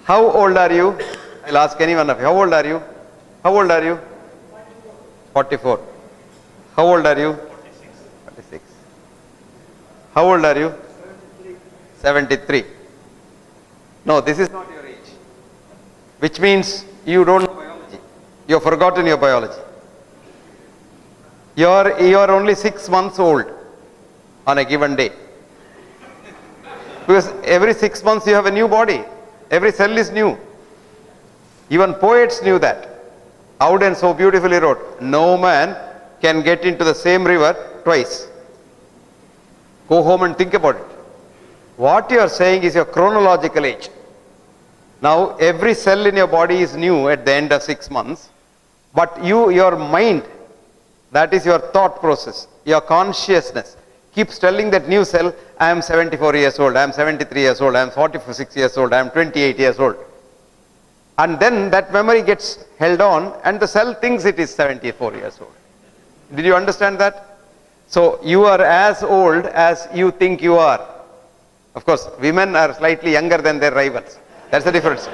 How old are you? I'll ask any one of you. How old are you? How old are you? 44. How old are you? 46. How old are you? 73. No, this is not your age. Which means you don't know biology. You have forgotten your biology. You are only 6 months old on a given day. Because every 6 months you have a new body. Every cell is new. Even poets knew that. Auden so beautifully wrote, no man can get into the same river twice. Go home and think about it. What you are saying is your chronological age. Now every cell in your body is new at the end of 6 months. But your mind, that is your thought process, your consciousness, keeps telling that new cell, I am 74 years old, I am 73 years old, I am 46 years old, I am 28 years old. And then that memory gets held on and the cell thinks it is 74 years old. Did you understand that? So you are as old as you think you are. Of course, women are slightly younger than their rivals. That's the difference.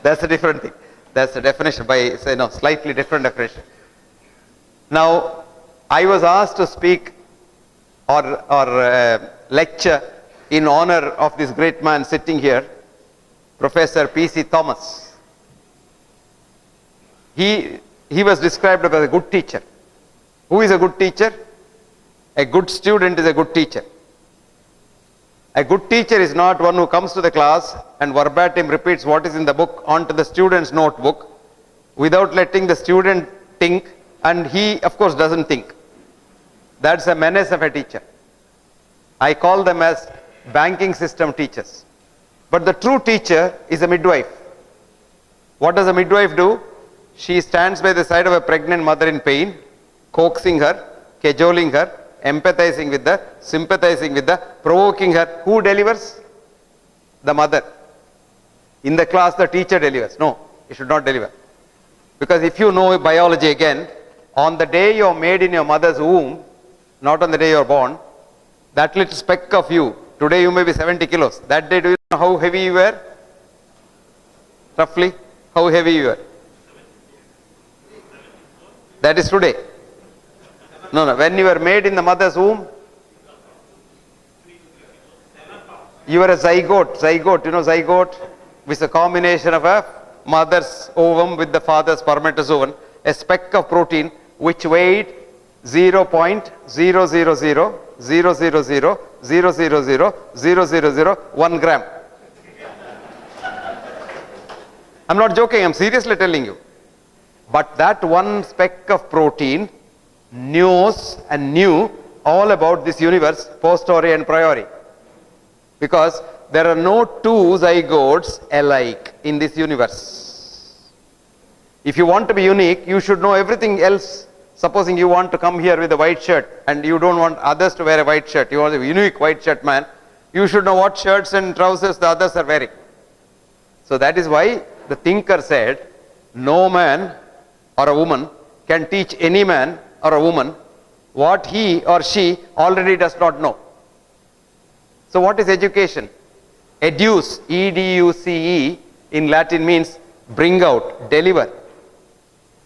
That's a different thing. That's the definition by, slightly different definition. Now, I was asked to speak or lecture in honor of this great man sitting here, Professor P.C. Thomas. He was described as a good teacher. Who is a good teacher? A good student is a good teacher. A good teacher is not one who comes to the class and verbatim repeats what is in the book onto the student's notebook without letting the student think, and he of course doesn't think. That's a menace of a teacher. I call them as banking system teachers. But the true teacher is a midwife. What does a midwife do? She stands by the side of a pregnant mother in pain, coaxing her, cajoling her, empathizing with her, sympathizing with her, provoking her. Who delivers? The mother. In the class, the teacher delivers. No, you should not deliver. Because if you know biology again, on the day you are made in your mother's womb, not on the day you are born, that little speck of you, today you may be 70 kilos. That day, do you know how heavy you were? Roughly, how heavy you were? That is today. No, when you were made in the mother's womb, you were a zygote. Zygote, zygote is a combination of a mother's ovum with the father's spermatozoon, a speck of protein which weighed 0.000000000000001 gram. I'm not joking, I'm seriously telling you. But that one speck of protein knows and knew all about this universe, posteriori and priori. Because there are no two zygotes alike in this universe. If you want to be unique, you should know everything else. Supposing you want to come here with a white shirt and you don't want others to wear a white shirt, you are a unique white shirt man, you should know what shirts and trousers the others are wearing. So that is why the thinker said, no man or a woman can teach any man or a woman what he or she already does not know. So what is education? Educe, E-D-U-C-E in Latin means bring out, deliver.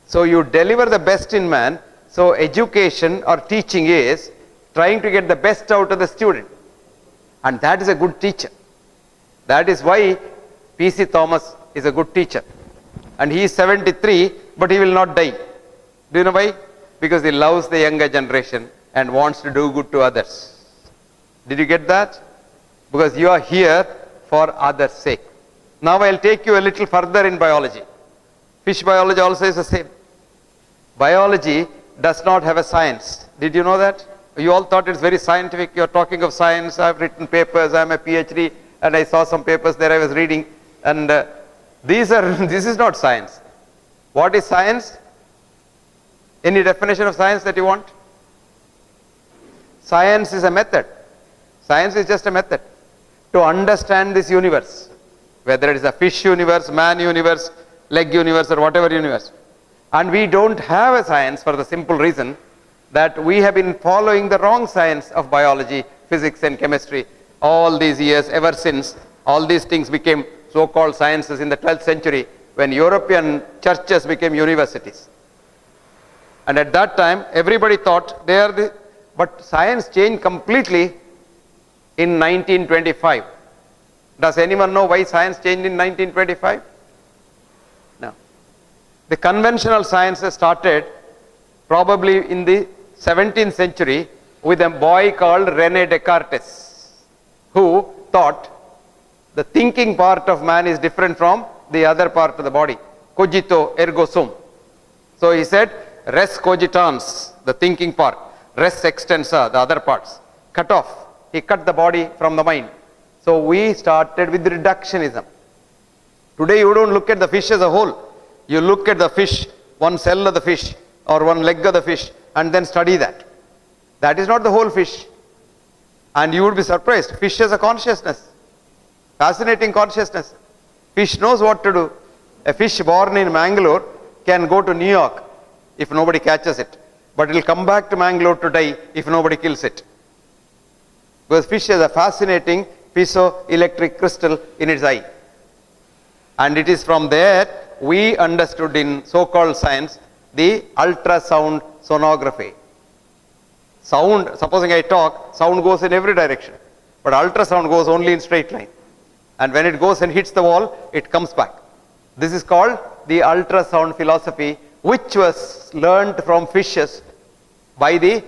So you deliver the best in man. So education or teaching is trying to get the best out of the student. And that is a good teacher. That is why P.C. Thomas is a good teacher. And he is 73, but he will not die. Do you know why? Because he loves the younger generation and wants to do good to others. Did you get that? Because you are here for others' sake. Now I'll take you a little further in biology. Fish biology also is the same. Biology does not have a science. Did you know that? You all thought it's very scientific. You're talking of science. I've written papers. I'm a PhD and I saw some papers there I was reading. And this is not science. What is science? Any definition of science that you want? Science is a method. Science is just a method to understand this universe. Whether it is a fish universe, man universe, leg universe or whatever universe. And we don't have a science for the simple reason that we have been following the wrong science of biology, physics and chemistry all these years ever since All these things became so-called sciences in the 12th century when European churches became universities. And at that time, everybody thought they are the, but science changed completely in 1925. Does anyone know why science changed in 1925? No. The conventional sciences started probably in the 17th century with a boy called René Descartes, who thought the thinking part of man is different from the other part of the body. Cogito ergo sum. So he said, res cogitans, the thinking part, res extensa, the other parts. Cut off. He cut the body from the mind. So we started with reductionism. Today you don't look at the fish as a whole. You look at the fish, one cell of the fish or one leg of the fish, and then study that. That is not the whole fish. And you would be surprised. Fish has a consciousness. Fascinating consciousness. Fish knows what to do. A fish born in Mangalore can go to New York if nobody catches it. But it will come back to Mangalore to die if nobody kills it. Because fish has a fascinating piezoelectric crystal in its eye. And it is from there we understood in so-called science the ultrasound sonography. Sound, supposing I talk, sound goes in every direction. But ultrasound goes only in straight line. And when it goes and hits the wall, it comes back. This is called the ultrasound philosophy, which was learned from fishes by the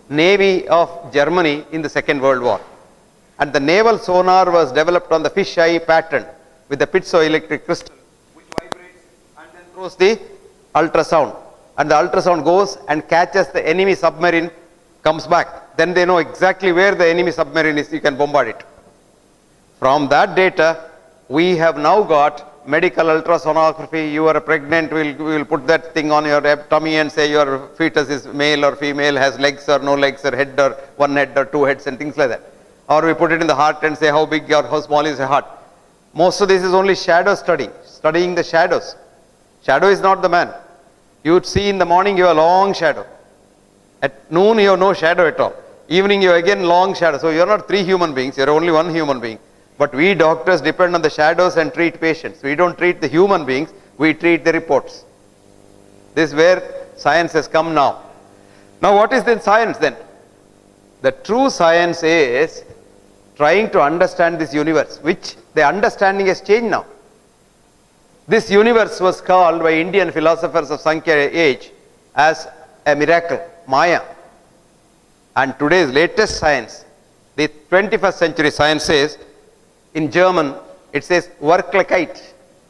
Navy of Germany in the Second World War. And the naval sonar was developed on the fish eye pattern with the piezoelectric crystal, which vibrates and then throws the ultrasound. And the ultrasound goes and catches the enemy submarine, comes back. Then they know exactly where the enemy submarine is, you can bombard it. From that data, we have now got medical ultrasonography. You are pregnant, we will put that thing on your tummy and say your fetus is male or female, has legs or no legs, or head or one head or two heads and things like that. Or we put it in the heart and say how big or how small is the heart. Most of this is only shadow study, studying the shadows. Shadow is not the man. You would see in the morning you have a long shadow. At noon you have no shadow at all. Evening you have again long shadow. So you are not three human beings, you are only one human being. But we doctors depend on the shadows and treat patients. We don't treat the human beings, we treat the reports. This is where science has come now. Now what is then science then? The true science is trying to understand this universe, which the understanding has changed now. This universe was called by Indian philosophers of Sankhya age as a miracle, Maya. And today's latest science, the 21st century science says, in German, it says Wirklichkeit.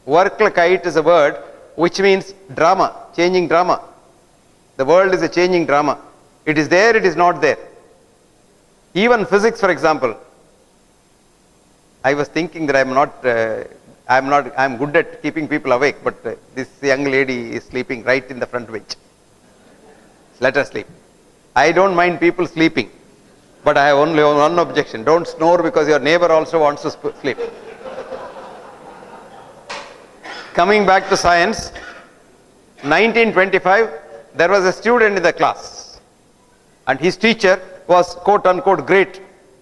Wirklichkeit is a word which means drama, changing drama. The world is a changing drama. It is there, it is not there. Even physics, for example. I was thinking that I'm good at keeping people awake, but this young lady is sleeping right in the front bench. Let her sleep. I don't mind people sleeping. But I have only one objection. Don't snore because your neighbor also wants to sleep. Coming back to science, 1925, there was a student in the class. And his teacher was quote unquote great.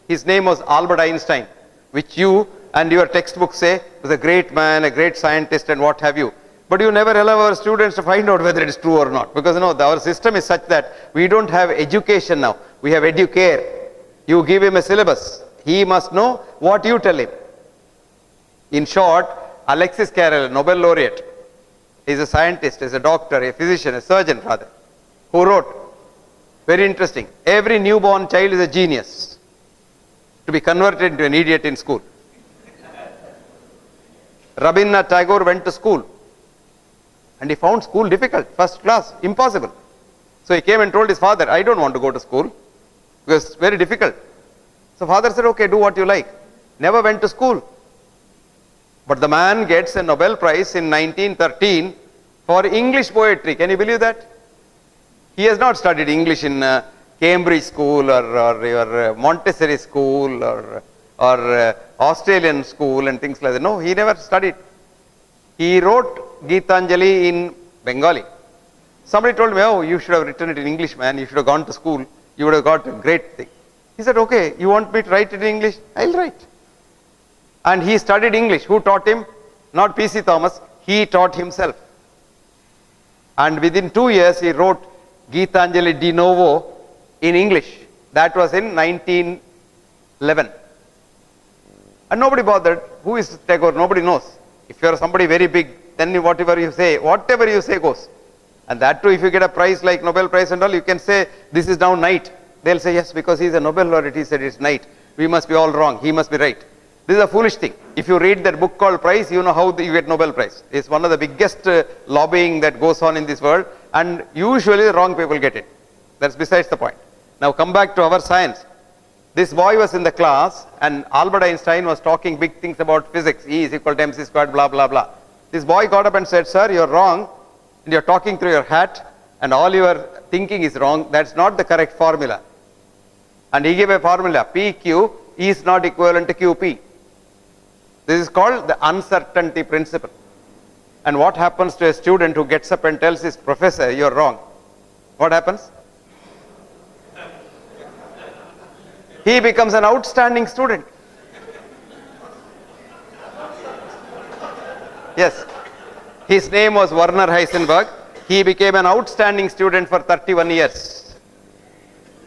His name was Albert Einstein, which you and your textbooks say was a great man, a great scientist and what have you. But you never allow our students to find out whether it is true or not. Because our system is such that we don't have education now. We have educare. You give him a syllabus. He must know what you tell him. In short, Alexis Carrel, Nobel laureate, is a scientist, is a doctor, a physician, a surgeon rather, who wrote, very interesting, every newborn child is a genius to be converted into an idiot in school. Rabindranath Tagore went to school and he found school difficult, first class, impossible. So he came and told his father, I don't want to go to school. Because it's very difficult. So father said, okay, do what you like. Never went to school. But the man gets a Nobel Prize in 1913 for English poetry. Can you believe that? He has not studied English in Cambridge school or your Montessori school or Australian school and things like that. No, he never studied. He wrote Geetanjali in Bengali. Somebody told me, oh, you should have written it in English, man. You should have gone to school. You would have got a great thing. He said, okay, you want me to write it in English? I'll write. And he studied English. Who taught him? Not P.C. Thomas. He taught himself. And within 2 years, he wrote Geetanjali de Novo in English. That was in 1911. And nobody bothered. Who is Tagore? Nobody knows. If you are somebody very big, then whatever you say goes. And that too, if you get a prize like Nobel Prize and all, you can say, this is now night. They'll say, yes, because he is a Nobel laureate, he said it's night. We must be all wrong. He must be right. This is a foolish thing. If you read that book called Prize, you know how you get Nobel Prize. It's one of the biggest lobbying that goes on in this world, and usually the wrong people get it. That's besides the point. Now come back to our science. This boy was in the class, and Albert Einstein was talking big things about physics. E is equal to mc squared, blah, blah, blah. This boy got up and said, sir, you're wrong. And you're talking through your hat, and all your thinking is wrong. That's not the correct formula. And he gave a formula. PQ is not equivalent to QP. This is called the uncertainty principle. And what happens to a student who gets up and tells his professor, you're wrong? What happens? He becomes an outstanding student. Yes. His name was Werner Heisenberg. He became an outstanding student for 31 years.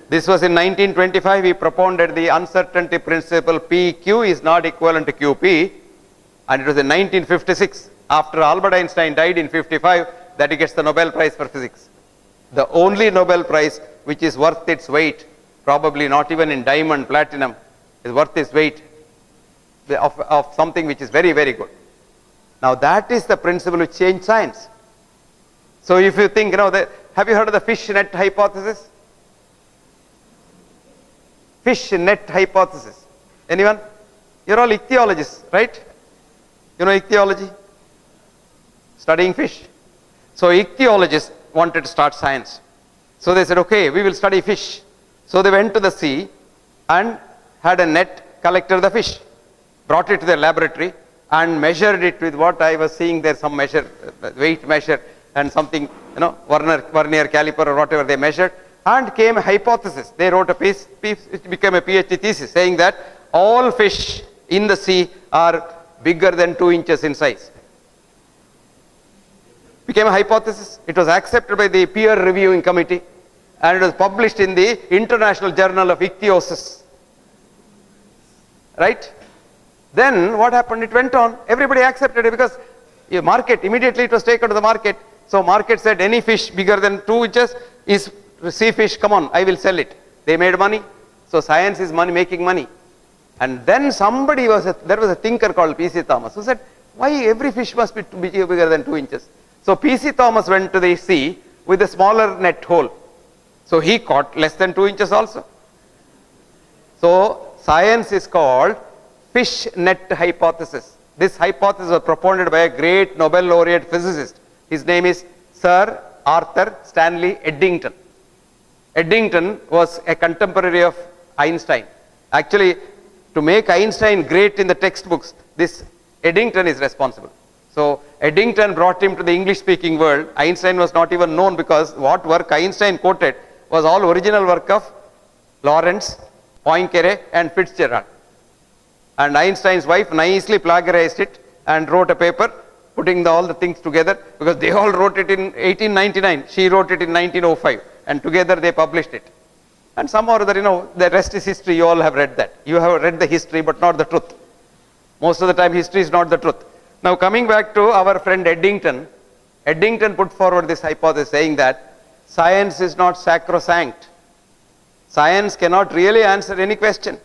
This was in 1925. He propounded the uncertainty principle. PQ is not equivalent to QP. And it was in 1956, after Albert Einstein died in 55, that he gets the Nobel Prize for physics. The only Nobel Prize which is worth its weight, probably not even in diamond, platinum, is worth its weight of something which is very, very good. Now that is the principle which changed science. So if you think, have you heard of the fish net hypothesis? Fish net hypothesis. Anyone? You're all ichthyologists, right? You know ichthyology? Studying fish. So ichthyologists wanted to start science. So they said, okay, we will study fish. So they went to the sea and had a net, collected the fish, brought it to their laboratory and measured it with what I was seeing there, some measure, weight measure and something, vernier caliper or whatever they measured, and came a hypothesis. They wrote a piece, it became a PhD thesis saying that all fish in the sea are bigger than 2 inches in size. Became a hypothesis. It was accepted by the peer reviewing committee and it was published in the International Journal of Ichthyosis. Right? Then what happened? It went on. Everybody accepted it because market, immediately it was taken to the market. So market said any fish bigger than 2 inches is sea fish, come on, I will sell it. They made money. So science is money, making money. And then there was a thinker called P.C. Thomas who said, why every fish must be bigger than 2 inches? So P.C. Thomas went to the sea with a smaller net hole. So he caught less than 2 inches also. So science is called fish net hypothesis. This hypothesis was propounded by a great Nobel laureate physicist. His name is Sir Arthur Stanley Eddington. Eddington was a contemporary of Einstein. Actually, to make Einstein great in the textbooks, this Eddington is responsible. So Eddington brought him to the English speaking world. Einstein was not even known because what work Einstein quoted was all original work of Lorentz, Poincaré and Fitzgerald. And Einstein's wife nicely plagiarized it and wrote a paper putting all the things together because they all wrote it in 1899. She wrote it in 1905 and together they published it. And somehow or other, the rest is history. You all have read that. You have read the history but not the truth. Most of the time history is not the truth. Now coming back to our friend Eddington, Eddington put forward this hypothesis saying that science is not sacrosanct. Science cannot really answer any question.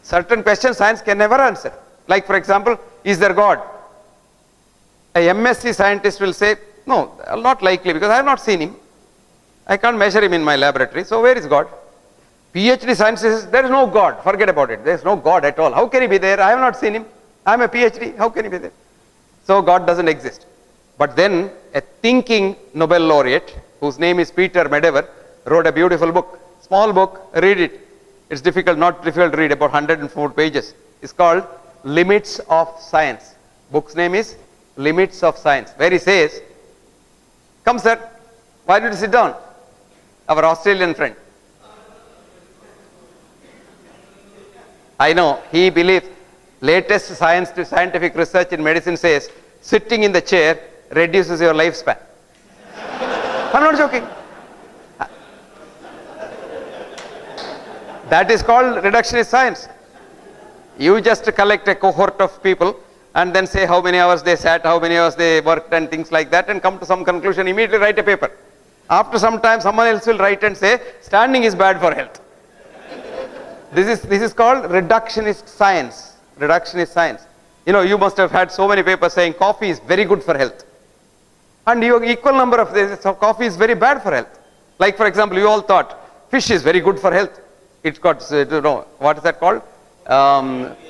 Certain questions science can never answer. Like for example, is there God? A MSc scientist will say, no, not likely because I have not seen him. I can't measure him in my laboratory. So where is God? PhD scientist says, there is no God. Forget about it. There is no God at all. How can he be there? I have not seen him. I am a PhD. How can he be there? So God doesn't exist. But then a thinking Nobel laureate, whose name is Peter Medawar, wrote a beautiful book. Small book, read it. It's not difficult to read, about 104 pages. It's called Limits of Science. Book's name is Limits of Science, where he says, come sir, why did you sit down? Our Australian friend. I know, he believes, Latest scientific research in medicine says sitting in the chair reduces your lifespan. I'm not joking. That is called reductionist science. You just collect a cohort of people and then say how many hours they sat, how many hours they worked and things like that, and come to some conclusion, immediately write a paper. After some time someone else will write and say standing is bad for health. This is called reductionist science. Reductionist science. You know, you must have had so many papers saying coffee is very good for health. And you equal number of this, so coffee is very bad for health. Like for example, you all thought fish is very good for health. It's got, what is that called?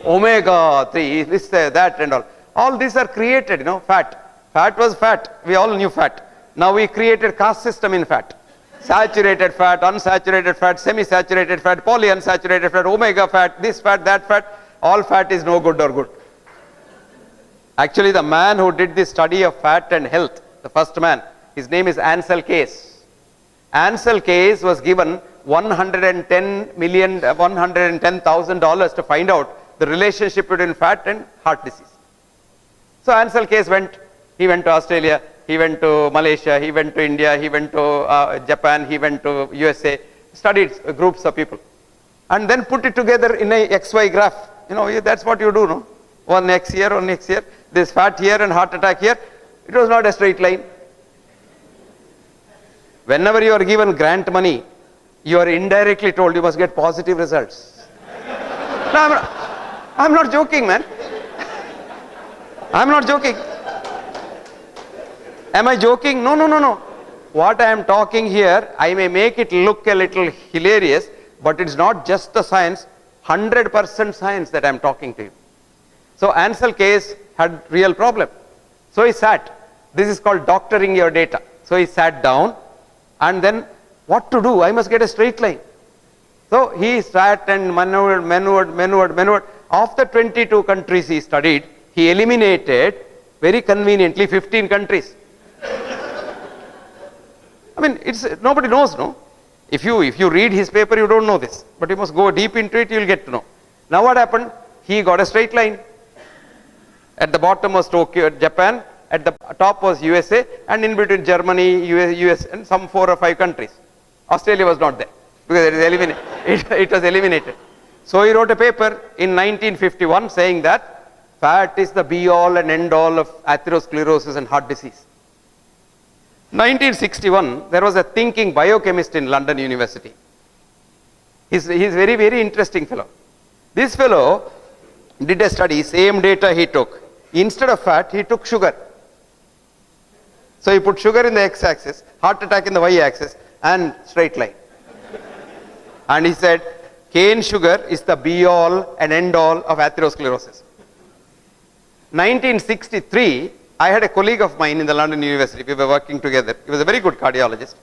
Omega 3, this, that and all. All these are created, fat. Fat was fat. We all knew fat. Now we created caste system in fat. Saturated fat, unsaturated fat, semi-saturated fat, polyunsaturated fat, omega fat, this fat, that fat. All fat is no good or good. Actually, the man who did this study of fat and health, the first man, his name is Ansel Keys. Ansel Keys was given $110,000 to find out the relationship between fat and heart disease. So Ansel Keys he went to Australia, he went to Malaysia, he went to India, he went to Japan, he went to USA, studied groups of people, and then put it together in a XY graph. That's what you do, no? One X here, this fat here and heart attack here. It was not a straight line. Whenever you are given grant money, you are indirectly told you must get positive results. No, I'm not joking, man. I'm not joking. Am I joking? No. What I am talking here, I may make it look a little hilarious, but it's not just the science, 100% science that I am talking to you. So Ansel Keys had real problem. So he sat. This is called doctoring your data. So he sat down and then what to do? I must get a straight line. So he sat and maneuvered. Of the 22 countries he studied, he eliminated very conveniently 15 countries. I mean, nobody knows, no? If you read his paper, you don't know this, but you must go deep into it, you will get to know. Now what happened? He got a straight line. At the bottom was Tokyo, Japan, at the top was USA, and in between Germany, US, and some 4 or 5 countries. Australia was not there because it was eliminated. So he wrote a paper in 1951 saying that fat is the be all and end all of atherosclerosis and heart disease. 1961, there was a thinking biochemist in London University. He's very, very interesting fellow. This fellow did a study, same data he took. Instead of fat, he took sugar. So he put sugar in the x-axis, heart attack in the y-axis, and straight line. And he said, cane sugar is the be all and end all of atherosclerosis. 1963, I had a colleague of mine in the London University, we were working together. He was a very good cardiologist.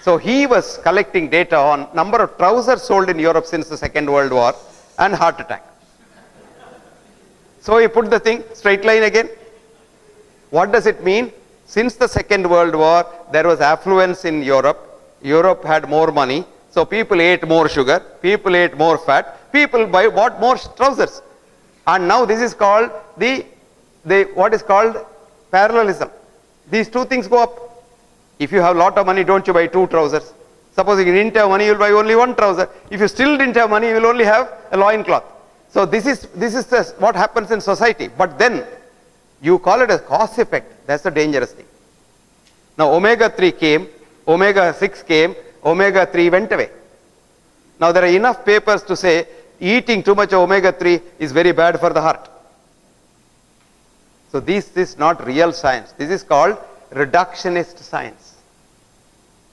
So he was collecting data on number of trousers sold in Europe since the Second World War and heart attack. So he put the thing, straight line again. What does it mean? Since the Second World War, there was affluence in Europe. Europe had more money, so people ate more sugar, people ate more fat, people bought more trousers. And now this is called what is called parallelism. These two things go up. If you have a lot of money, don't you buy 2 trousers? Suppose you didn't have money, you will buy only 1 trouser. If you still didn't have money, you will only have a loin cloth. So this is what happens in society. But then you call it a cause effect. That's the dangerous thing. Now omega 3 came, omega 6 came, omega 3 went away. Now there are enough papers to say eating too much omega 3 is very bad for the heart. So this is not real science. This is called reductionist science,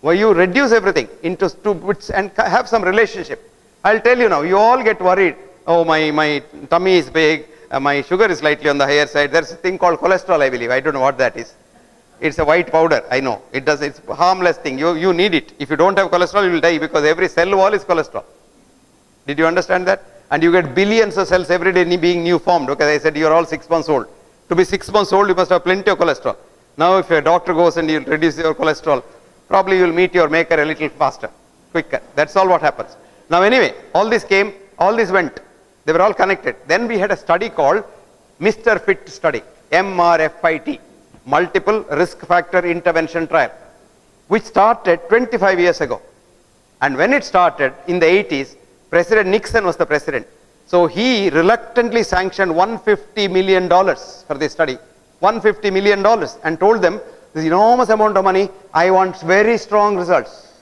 where you reduce everything into 2 bits and have some relationship. I'll tell you now, you all get worried. Oh, my tummy is big, my sugar is slightly on the higher side. There's a thing called cholesterol, I believe. I don't know what that is. It's a white powder, I know. It's a harmless thing. You need it. If you don't have cholesterol, you will die because every cell wall is cholesterol. Did you understand that? And you get billions of cells every day being new formed. Okay, I said you're all 6 months old. To be 6 months old, you must have plenty of cholesterol. Now if a doctor goes and you'll reduce your cholesterol, probably you'll meet your maker a little faster, quicker. That's all what happens. Now anyway, all this came, all this went. They were all connected. Then we had a study called Mr. Fit study, MRFIT, Multiple Risk Factor Intervention Trial, which started 25 years ago. And when it started in the 80s, President Nixon was the president. So he reluctantly sanctioned $150 million for this study, $150 million, and told them, this enormous amount of money, I want very strong results,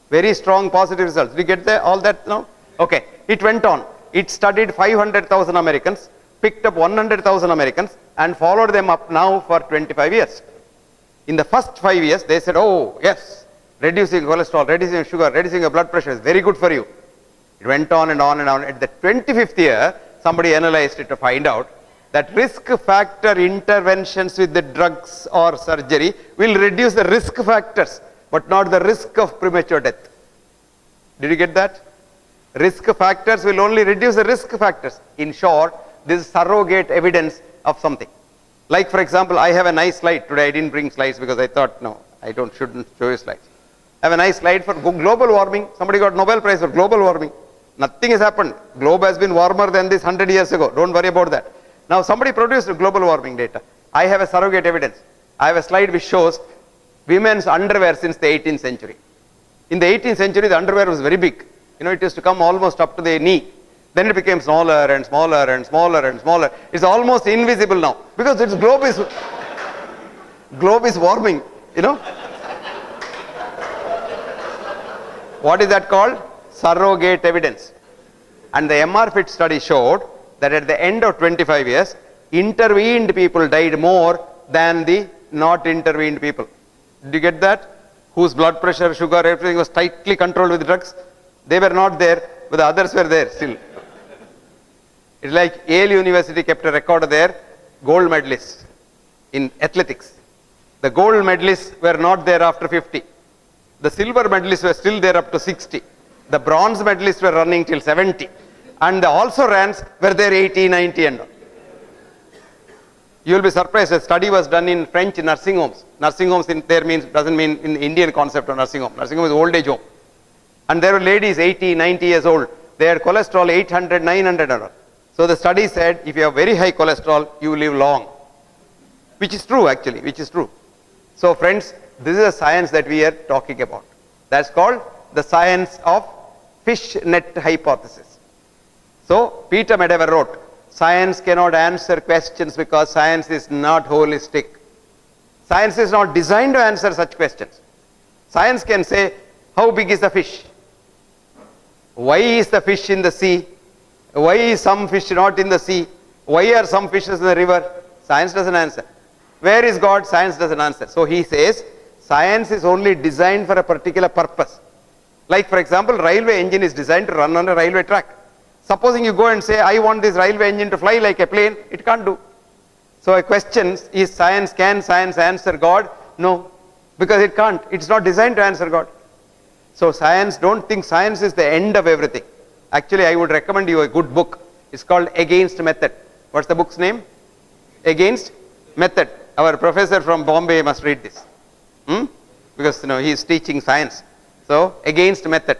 very strong positive results. Do you get all that now? Okay, it went on. It studied 500,000 Americans, picked up 100,000 Americans, and followed them up now for 25 years. In the first 5 years, they said, oh yes, reducing cholesterol, reducing sugar, reducing your blood pressure is very good for you. It went on and on and on. At the 25th year, somebody analyzed it to find out that risk factor interventions with the drugs or surgery will reduce the risk factors, but not the risk of premature death. Did you get that? Risk factors will only reduce the risk factors. In short, this is surrogate evidence of something. Like for example, I have a nice slide. Today I didn't bring slides because I thought, no, I shouldn't show you slides. I have a nice slide for global warming. Somebody got Nobel Prize for global warming. Nothing has happened. Globe has been warmer than this 100 years ago. Don't worry about that. Now somebody produced global warming data. I have a surrogate evidence. I have a slide which shows women's underwear since the 18th century. In the 18th century, the underwear was very big. It used to come almost up to the knee. Then it became smaller and smaller and smaller and smaller. It's almost invisible now because its globe is warming. What is that called? Surrogate evidence. And the MRFIT study showed that at the end of 25 years, intervened people died more than the not intervened people. Did you get that? Whose blood pressure, sugar, everything was tightly controlled with drugs. They were not there, but the others were there still. It's like Yale University kept a record of their gold medalists in athletics. The gold medalists were not there after 50. The silver medalists were still there up to 60. The bronze medalists were running till 70. And the also rans were there 80, 90 and all. You will be surprised, a study was done in French nursing homes. Nursing homes in there doesn't mean in the Indian concept of nursing home. Nursing home is old age home. And there were ladies 80, 90 years old. They had cholesterol 800, 900 and all. So the study said, if you have very high cholesterol, you live long. Which is true actually, which is true. So friends, this is a science that we are talking about. That's called the science of fish net hypothesis. So Peter Medawar wrote, science cannot answer questions because science is not holistic. Science is not designed to answer such questions. Science can say, how big is the fish? Why is the fish in the sea? Why is some fish not in the sea? Why are some fishes in the river? Science doesn't answer. Where is God? Science doesn't answer. So he says, science is only designed for a particular purpose. Like for example, railway engine is designed to run on a railway track. Supposing you go and say, I want this railway engine to fly like a plane, it can't do. So a question is, can science answer God? No, because it can't. It's not designed to answer God. So science, don't think science is the end of everything. Actually, I would recommend you a good book. It's called Against Method. What's the book's name? Against Method. Our professor from Bombay must read this. Because he is teaching science. So, Against Method.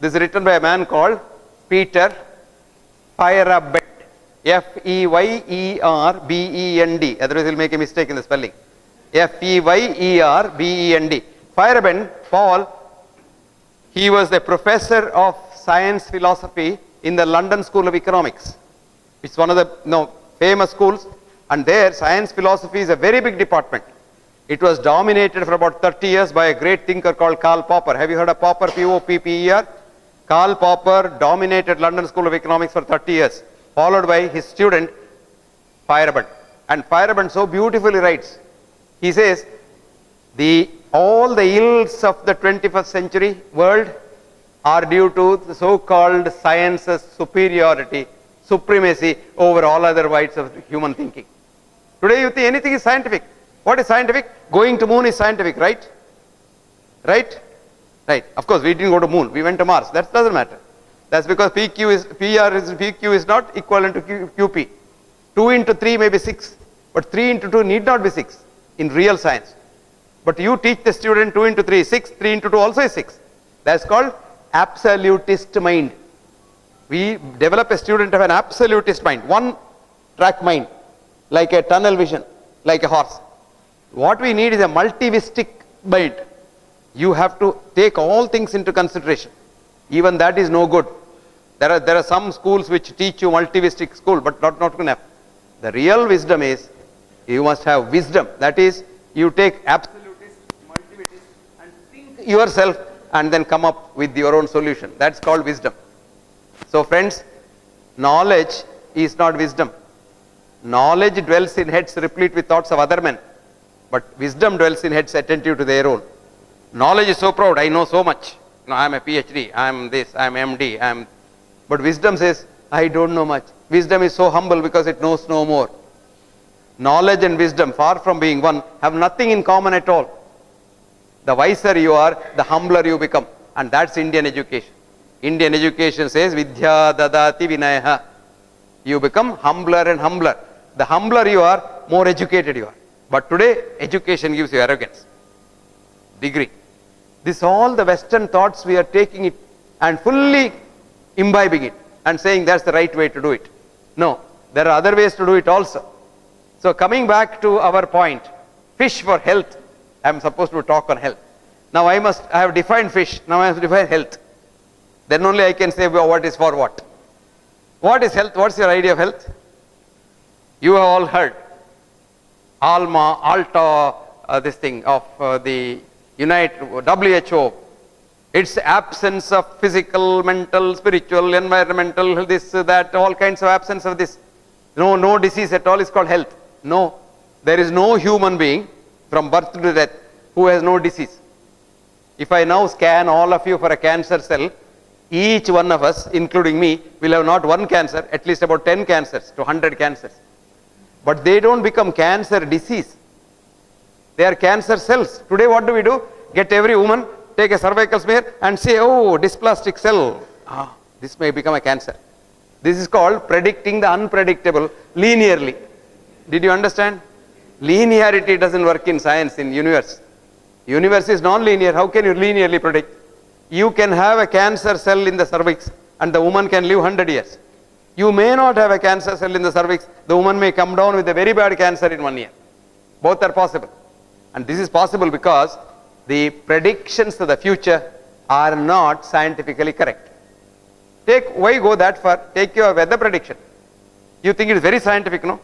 This is written by a man called Peter Feyerabend. F-E-Y-E-R-B-E-N-D. Otherwise, he'll make a mistake in the spelling. F-E-Y-E-R-B-E-N-D. Feyerabend, Paul, he was the professor of science philosophy in the London School of Economics. It's one of the famous schools, and there science philosophy is a very big department. It was dominated for about 30 years by a great thinker called Karl Popper. Have you heard of Popper? P-O-P-P-E-R? Karl Popper dominated London School of Economics for 30 years, followed by his student Feyerabend. And Feyerabend so beautifully writes, he says, all the ills of the 21st century world are due to the so-called science's superiority, supremacy over all other whites of human thinking. Today you think anything is scientific. What is scientific? Going to moon is scientific, right? Right? Right. Of course, we didn't go to moon. We went to Mars. That doesn't matter. That's because PQ is not equivalent to QP. 2 into 3 may be 6, but 3 into 2 need not be 6 in real science. But you teach the student 2 into 3 is 6, 3 into 2 also is 6. That's called absolutist mind. We develop a student of an absolutist mind, one track mind, like a tunnel vision, like a horse. What we need is a multivistic mind. You have to take all things into consideration. Even that is no good. There are some schools which teach you multivistic school, but not enough. The real wisdom is you must have wisdom. That is, you take absolutist, multivitist, and think yourself and then come up with your own solution. That's called wisdom. So friends, knowledge is not wisdom. Knowledge dwells in heads replete with thoughts of other men, but wisdom dwells in heads attentive to their own. Knowledge is so proud, I know so much. No, I am a PhD, I am this, I am MD, but wisdom says, I don't know much. Wisdom is so humble because it knows no more. Knowledge and wisdom, far from being one, have nothing in common at all. The wiser you are, the humbler you become. And that's Indian education. Indian education says, Vidya dadati vinayaha. You become humbler and humbler. The humbler you are, more educated you are. But today, education gives you arrogance. Degree. This all the Western thoughts, we are taking it and fully imbibing it and saying that's the right way to do it. No, there are other ways to do it also. So coming back to our point, fish for health. I am supposed to talk on health. Now I have defined fish, now I have to define health. Then only I can say, well, what is for what. What is health? What's your idea of health? You have all heard. This thing of the WHO. It's absence of physical, mental, spiritual, environmental, this, that, all kinds of absence of this. No disease at all is called health. No, there is no human being from birth to death who has no disease. If I now scan all of you for a cancer cell, each one of us, including me, will have not one cancer, at least about 10 cancers to 100 cancers. But they don't become cancer disease. They are cancer cells. Today what do? Get every woman, take a cervical smear and say, oh, dysplastic cell. This may become a cancer. This is called predicting the unpredictable linearly. Did you understand? Linearity doesn't work in science, in universe. Universe is non-linear. How can you linearly predict? You can have a cancer cell in the cervix and the woman can live 100 years. You may not have a cancer cell in the cervix. The woman may come down with a very bad cancer in 1 year. Both are possible. And this is possible because the predictions of the future are not scientifically correct. Why go that far? Take your weather prediction. You think it is very scientific, no?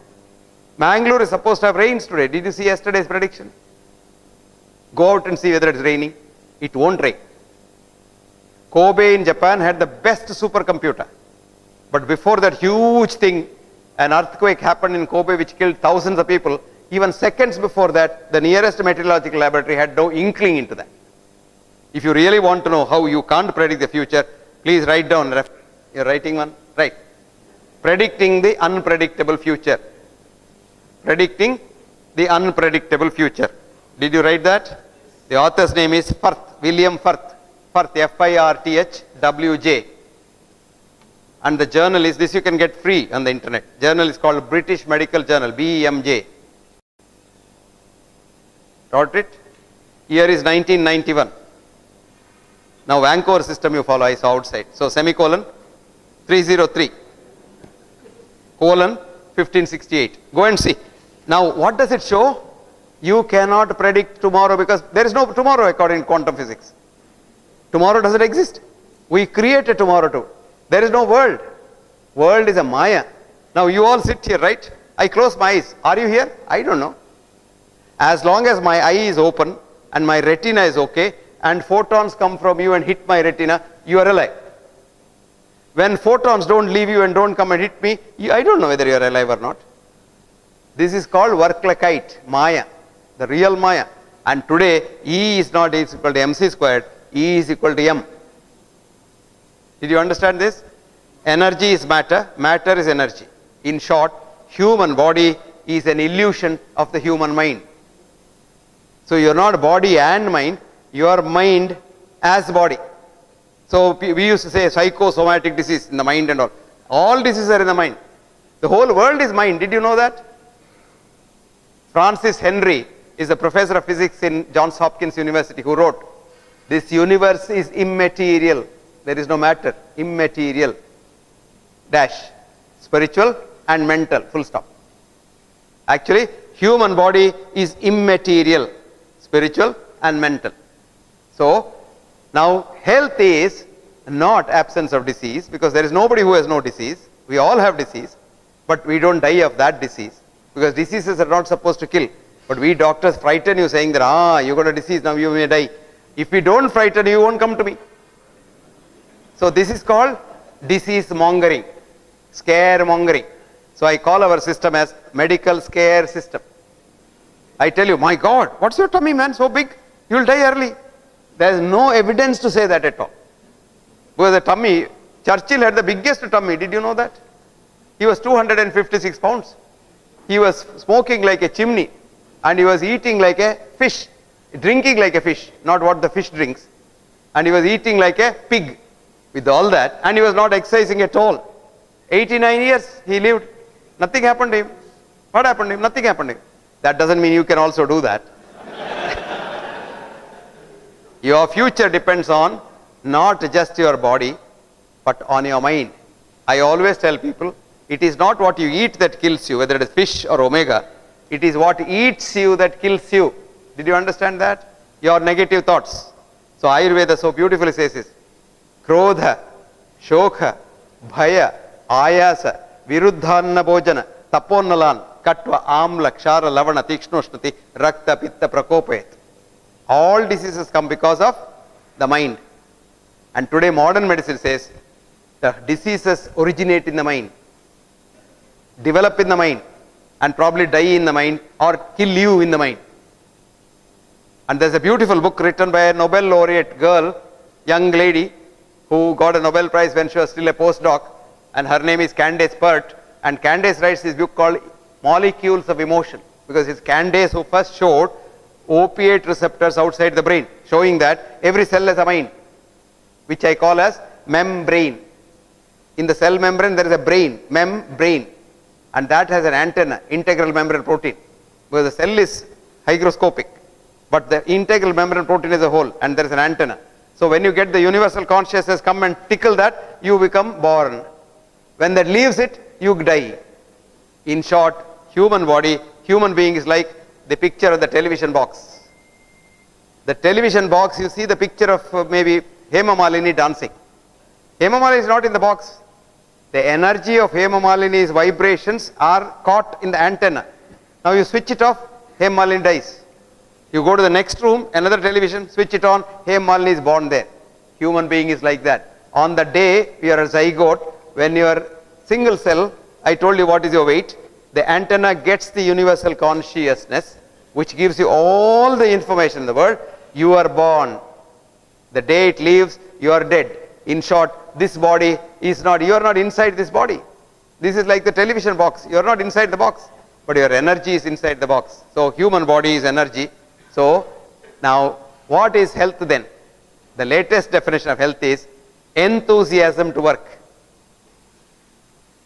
Mangalore is supposed to have rains today. Did you see yesterday's prediction? Go out and see whether it's raining. It won't rain. Kobe in Japan had the best supercomputer. But before that huge thing, an earthquake happened in Kobe which killed thousands of people. Even seconds before that, the nearest meteorological laboratory had no inkling into that. If you really want to know how you can't predict the future, please write down. You're writing one? Right. Predicting the unpredictable future. Predicting the unpredictable future. Did you write that? The author's name is Firth, William Firth. Firth, F-I-R-T-H-W-J. And the journal is, this you can get free on the internet. Journal is called British Medical Journal, B-E-M-J. Got it? Year is 1991. Now Vancouver system you follow, I saw outside. So semicolon 303 colon 1568. Go and see. Now what does it show? You cannot predict tomorrow because there is no tomorrow according to quantum physics. Tomorrow doesn't exist. We create a tomorrow too. There is no world. World is a Maya. Now you all sit here, right? I close my eyes. Are you here? I don't know. As long as my eye is open and my retina is okay and photons come from you and hit my retina, you are alive. When photons don't leave you and don't come and hit me, I don't know whether you are alive or not. This is called work like kite, Maya, the real Maya. And today, E is not equal to mc squared, E is equal to m. Did you understand this? Energy is matter, matter is energy. In short, human body is an illusion of the human mind. So you are not body and mind, you are mind as body. So we used to say psychosomatic disease in the mind and all. All diseases are in the mind. The whole world is mind. Did you know that? Francis Henry is a professor of physics in Johns Hopkins University who wrote, this universe is immaterial. There is no matter, immaterial. dash, spiritual and mental, full stop. Actually, human body is immaterial, spiritual and mental. So, now health is not absence of disease, because there is nobody who has no disease. We all have disease, but we don't die of that disease, because diseases are not supposed to kill. But we doctors frighten you, saying that, you got a disease, now you may die. If we don't frighten you, you won't come to me. So this is called disease mongering, scare mongering. So I call our system as medical scare system. I tell you, my God, what's your tummy, man, so big? You will die early. There is no evidence to say that at all. Because the tummy, Churchill had the biggest tummy, did you know that? He was 256 pounds. He was smoking like a chimney, and he was eating like a fish, drinking like a fish, not what the fish drinks. And he was eating like a pig with all that, and he was not exercising at all. 89 years he lived. Nothing happened to him. What happened to him? Nothing happened to him. That doesn't mean you can also do that. Your future depends on not just your body, but on your mind. I always tell people, it is not what you eat that kills you, whether it is fish or omega. It is what eats you that kills you. Did you understand that? Your negative thoughts. So Ayurveda so beautifully says this: Krodha, Shokha, Bhaya, Ayasa, Viruddhanna Bhojana, Taponalan, Katva, Amla, Kshara, Lavana, Tikshnoshnati, Rakta, Pitta, Prakopayat. All diseases come because of the mind. And today modern medicine says the diseases originate in the mind, develop in the mind, and probably die in the mind or kill you in the mind. And there's a beautiful book written by a Nobel laureate girl, young lady, who got a Nobel Prize when she was still a postdoc, and her name is Candace Pert. And Candace writes this book called Molecules of Emotion, because it's Candace who first showed opiate receptors outside the brain, showing that every cell has a mind, which I call as membrane. In the cell membrane there is a brain, membrane, and that has an antenna, integral membrane protein, because the cell is hygroscopic, but the integral membrane protein is a whole, and there is an antenna. So when you get the universal consciousness come and tickle that, you become born. When that leaves it, you die. In short, human body, human being is like the picture of the television box. The television box, you see the picture of maybe Hema Malini dancing. Hema Malini is not in the box. The energy of Hema Malini's vibrations are caught in the antenna. Now you switch it off, Hema Malini dies. You go to the next room, another television, switch it on, Hema Malini is born there. Human being is like that. On the day you are a zygote, when you are single cell, I told you what is your weight. The antenna gets the universal consciousness, which gives you all the information in the world. You are born. The day it leaves, you are dead. In short, this body is not, you are not inside this body. This is like the television box. You are not inside the box, but your energy is inside the box. So human body is energy. So now what is health then? The latest definition of health is enthusiasm to work.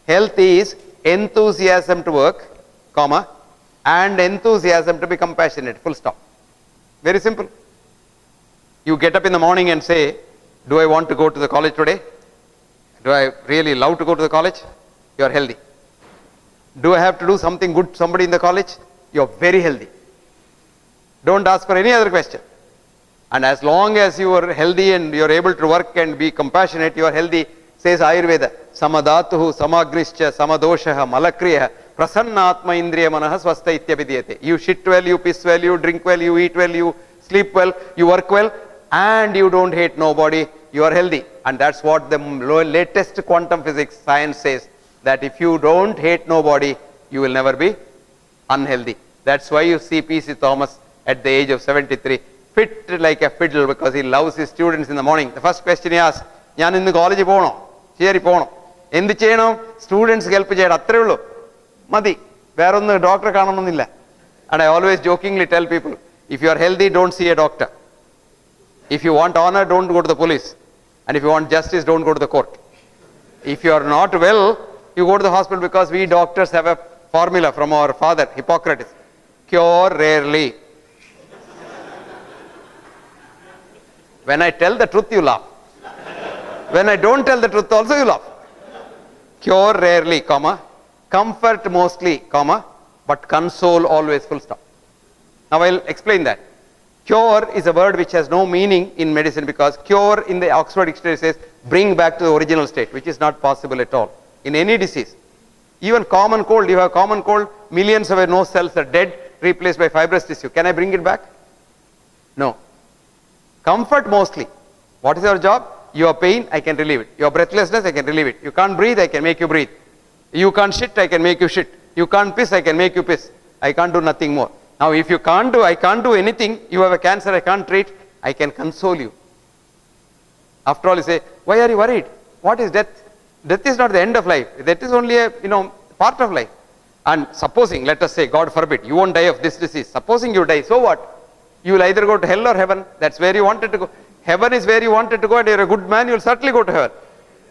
Health is enthusiasm to work, comma, and enthusiasm to be compassionate, full stop. Very simple. You get up in the morning and say, do I want to go to the college today? Do I really love to go to the college? You are healthy. Do I have to do something good to somebody in the college? You are very healthy. Don't ask for any other question. And as long as you are healthy and you are able to work and be compassionate, you are healthy. Says Ayurveda, samadatuhu samagrischa samadoshaha malakriya prasannatma indriya manaha swastha ityabhidyate. You shit well, you piss well, you drink well, you eat well, you sleep well, you work well, and you don't hate nobody, you are healthy. And that's what the latest quantum physics science says, that if you don't hate nobody, you will never be unhealthy. That's why you see P.C. Thomas at the age of 73, fit like a fiddle, because he loves his students in the morning. The first question he asks, ഞാൻ ഇന്ന് കോളേജിൽ പോകണോ? ശരി പോകണം. എന്ത് ചെയ്യണം? Students help ചെയ്യണം, അത്രേ ഉള്ളൂ, മതി, വേറൊന്ന് ഡോക്ടറെ കാണണമെന്നില്ല. And I always jokingly tell people, if you are healthy, don't see a doctor. If you want honor, don't go to the police. And if you want justice, don't go to the court. If you are not well, you go to the hospital, because we doctors have a formula from our father, Hippocrates. Cure rarely. When I tell the truth, you laugh. When I don't tell the truth also, you laugh. cure rarely, comma, comfort mostly, comma, but console always, full stop. Now I'll explain that. Cure is a word which has no meaning in medicine, because cure in the Oxford Dictionary says bring back to the original state, which is not possible at all in any disease. Even common cold, you have common cold, millions of your nose cells are dead, replaced by fibrous tissue. Can I bring it back? No. Comfort mostly. What is your job? Your pain, I can relieve it. Your breathlessness, I can relieve it. You can't breathe, I can make you breathe. You can't shit, I can make you shit. You can't piss, I can make you piss. I can't do nothing more. Now if you can't do, I can't do anything, you have a cancer, I can't treat, I can console you. After all, you say, why are you worried? What is death? Death is not the end of life. That is only a part of life. And supposing, let us say, God forbid, you won't die of this disease. Supposing you die, so what? You will either go to hell or heaven. That's where you wanted to go. Heaven is where you wanted to go, and you're a good man, you'll certainly go to heaven.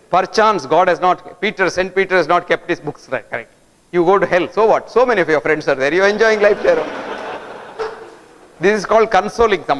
Perchance God has not, St. Peter has not kept his books right, correct. You go to hell, so what? So many of your friends are there, you're enjoying life there. This is called consoling somebody.